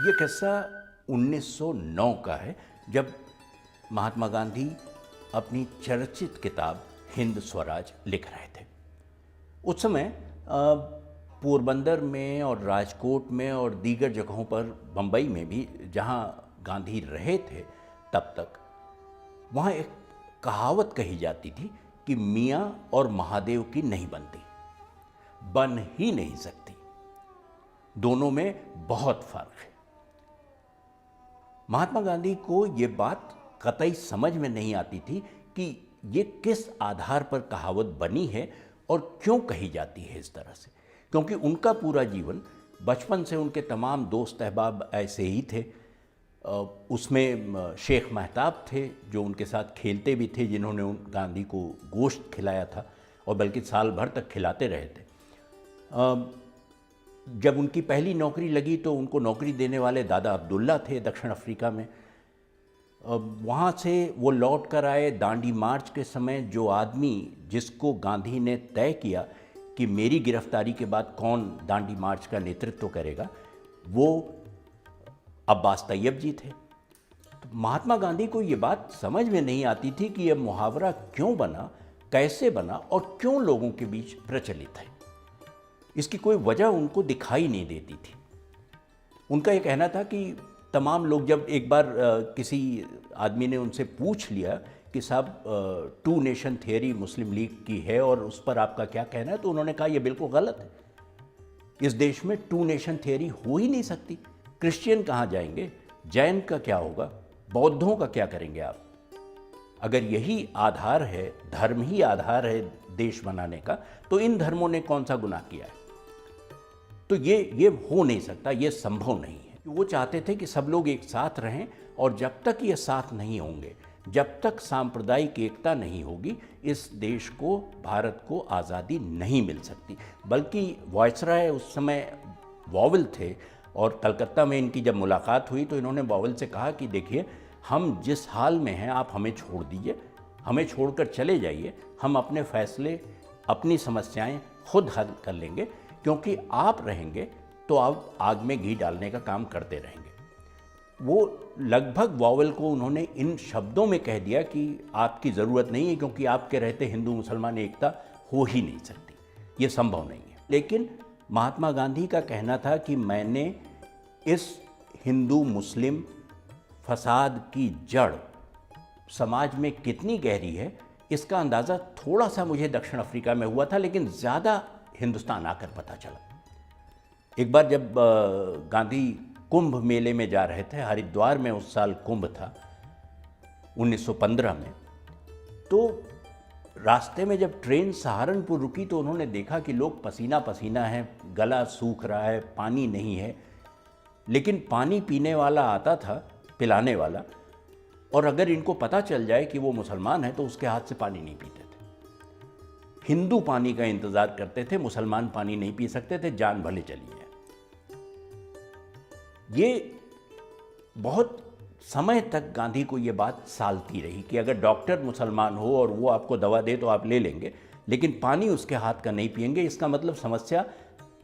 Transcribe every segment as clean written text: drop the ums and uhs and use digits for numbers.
ये किस्सा 1909 का है, जब महात्मा गांधी अपनी चर्चित किताब हिंद स्वराज लिख रहे थे। उस समय पोरबंदर में और राजकोट में और दीगर जगहों पर, बम्बई में भी जहाँ गांधी रहे थे तब तक, वहाँ एक कहावत कही जाती थी कि मियाँ और महादेव की नहीं बनती, बन ही नहीं सकती, दोनों में बहुत फर्क है। महात्मा गांधी को ये बात कतई समझ में नहीं आती थी कि ये किस आधार पर कहावत बनी है और क्यों कही जाती है इस तरह से, क्योंकि उनका पूरा जीवन, बचपन से उनके तमाम दोस्त अहबाब ऐसे ही थे। उसमें शेख महताब थे जो उनके साथ खेलते भी थे, जिन्होंने गांधी को गोश्त खिलाया था और बल्कि साल भर तक खिलाते रहे थे। जब उनकी पहली नौकरी लगी तो उनको नौकरी देने वाले दादा अब्दुल्ला थे दक्षिण अफ्रीका में। वहाँ से वो लौट कर आए। दांडी मार्च के समय जो आदमी जिसको गांधी ने तय किया कि मेरी गिरफ्तारी के बाद कौन दांडी मार्च का नेतृत्व करेगा, वो अब्बास तैयब जी थे। तो महात्मा गांधी को ये बात समझ में नहीं आती थी कि यह मुहावरा क्यों बना, कैसे बना और क्यों लोगों के बीच प्रचलित है। इसकी कोई वजह उनको दिखाई नहीं देती थी। उनका ये कहना था कि तमाम लोग, जब एक बार किसी आदमी ने उनसे पूछ लिया कि साहब two nation theory Muslim League की है और उस पर आपका क्या कहना है, तो उन्होंने कहा यह बिल्कुल गलत है। इस देश में टू नेशन थियरी हो ही नहीं सकती। क्रिश्चियन कहाँ जाएंगे, जैन का क्या होगा, बौद्धों का क्या करेंगे आप? अगर यही आधार है, धर्म ही आधार है देश बनाने का, तो इन धर्मों ने कौन सा गुनाह किया है? तो ये हो नहीं सकता, ये संभव नहीं है। वो चाहते थे कि सब लोग एक साथ रहें, और जब तक ये साथ नहीं होंगे, जब तक सांप्रदायिक एकता नहीं होगी, इस देश को, भारत को आज़ादी नहीं मिल सकती। बल्कि वायसराय उस समय वॉवेल थे, और कलकत्ता में इनकी जब मुलाकात हुई तो इन्होंने वॉवेल से कहा कि देखिए, हम जिस हाल में हैं आप हमें छोड़ दीजिए, हमें छोड़कर चले जाइए, हम अपने फैसले, अपनी समस्याएं खुद हल कर लेंगे, क्योंकि आप रहेंगे तो आप आग में घी डालने का काम करते रहेंगे। वो लगभग वॉवेल को उन्होंने इन शब्दों में कह दिया कि आपकी ज़रूरत नहीं है, क्योंकि आपके रहते हिंदू मुसलमान एकता हो ही नहीं सकती, ये संभव नहीं है। लेकिन महात्मा गांधी का कहना था कि मैंने इस हिंदू मुस्लिम फसाद की जड़ समाज में कितनी गहरी है, इसका अंदाज़ा थोड़ा सा मुझे दक्षिण अफ्रीका में हुआ था, लेकिन ज़्यादा हिंदुस्तान आकर पता चला। एक बार जब गांधी कुंभ मेले में जा रहे थे, हरिद्वार में उस साल कुंभ था 1915 में, तो रास्ते में जब ट्रेन सहारनपुर रुकी तो उन्होंने देखा कि लोग पसीना पसीना हैं, गला सूख रहा है, पानी नहीं है। लेकिन पानी पीने वाला आता था, पिलाने वाला, और अगर इनको पता चल जाए कि वो मुसलमान है तो उसके हाथ से पानी नहीं पीते थे। हिंदू पानी का इंतज़ार करते थे, मुसलमान पानी नहीं पी सकते थे, जान भले चली जाए। ये बहुत समय तक गांधी को ये बात सालती रही कि अगर डॉक्टर मुसलमान हो और वो आपको दवा दे तो आप ले लेंगे, लेकिन पानी उसके हाथ का नहीं पिएंगे। इसका मतलब समस्या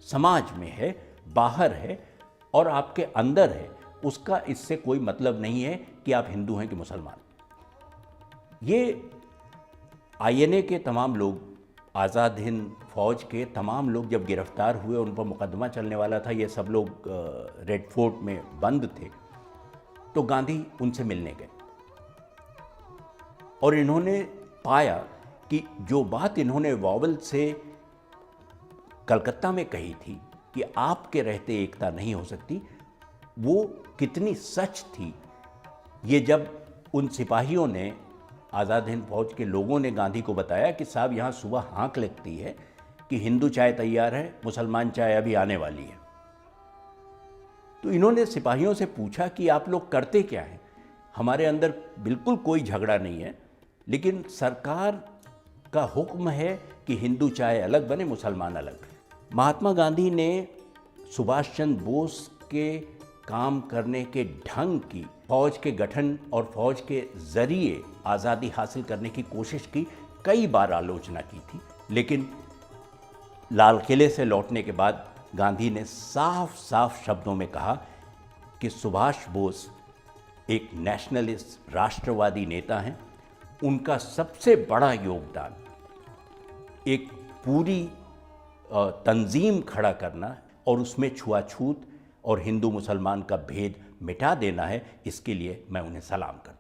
समाज में है, बाहर है और आपके अंदर है। उसका इससे कोई मतलब नहीं है कि आप हिंदू हैं कि मुसलमान। ये आईएनए के तमाम लोग, आज़ाद हिंद फौज के तमाम लोग जब गिरफ्तार हुए, उन पर मुकदमा चलने वाला था, ये सब लोग रेड फोर्ट में बंद थे, तो गांधी उनसे मिलने गए और इन्होंने पाया कि जो बात इन्होंने वॉवेल से कलकत्ता में कही थी कि आपके रहते एकता नहीं हो सकती, वो कितनी सच थी। ये जब उन सिपाहियों ने, आज़ाद हिंद फौज के लोगों ने गांधी को बताया कि साहब यहाँ सुबह हाँक लगती है कि हिंदू चाय तैयार है, मुसलमान चाय अभी आने वाली है, तो इन्होंने सिपाहियों से पूछा कि आप लोग करते क्या हैं? हमारे अंदर बिल्कुल कोई झगड़ा नहीं है, लेकिन सरकार का हुक्म है कि हिंदू चाय अलग बने, मुसलमान अलग। महात्मा गांधी ने सुभाष चंद्र बोस के काम करने के ढंग की, फौज के गठन और फौज के ज़रिए आज़ादी हासिल करने की कोशिश की, कई बार आलोचना की थी, लेकिन लाल किले से लौटने के बाद गांधी ने साफ साफ शब्दों में कहा कि सुभाष बोस एक नेशनलिस्ट राष्ट्रवादी नेता हैं। उनका सबसे बड़ा योगदान एक पूरी तंजीम खड़ा करना और उसमें छुआछूत और हिंदू मुसलमान का भेद मिटा देना है। इसके लिए मैं उन्हें सलाम करता हूँ।